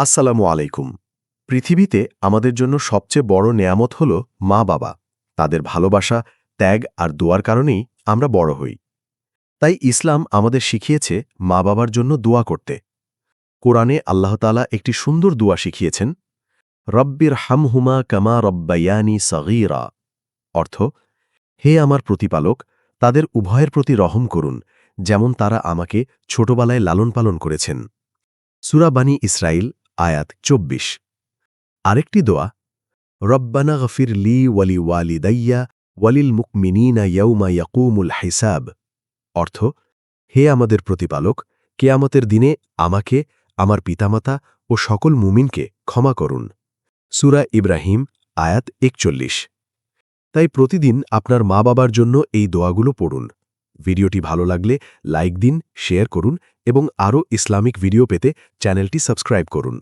আসসালামু আলাইকুম। পৃথিবীতে আমাদের জন্য সবচেয়ে বড় নেয়ামত হল মা-বাবা। তাদের ভালোবাসা, ত্যাগ আর দোয়ার কারণেই আমরা বড় হই। তাই ইসলাম আমাদের শিখিয়েছে মা-বাবার জন্য দোয়া করতে। কোরআনে আল্লাহ তাআলা একটি সুন্দর দোয়া শিখিয়েছেন, রব্বির হামহুমা কামা রব্বায়ানি সগীরা। অর্থ, হে আমার প্রতিপালক, তাদের উভয়ের প্রতি রহম করুন, যেমন তারা আমাকে ছোটবেলায় লালন-পালন করেছেন। সূরা বানী ইসরাঈল আয়াত ২৪। আরেকটি দোয়া, রব্বানা গফির লি ওয়ালি ওয়ালিদাইয়া ওয়ালিল মুকমিনিনা ইয়াউমা ইয়াকুমুল হিসাব। অর্থ, হে আমাদের প্রতিপালক, কেয়ামতের দিনে আমাকে, আমার পিতামাতা ও সকল মুমিনকে ক্ষমা করুন। সূরা ইব্রাহিম আয়াত ৪১। তাই প্রতিদিন আপনার মা-বাবার জন্য এই দোয়াগুলো পড়ুন। ভিডিওটি ভালো লাগলে লাইক দিন, শেয়ার করুন এবং আরও ইসলামিক ভিডিও পেতে চ্যানেলটি সাবস্ক্রাইব করুন।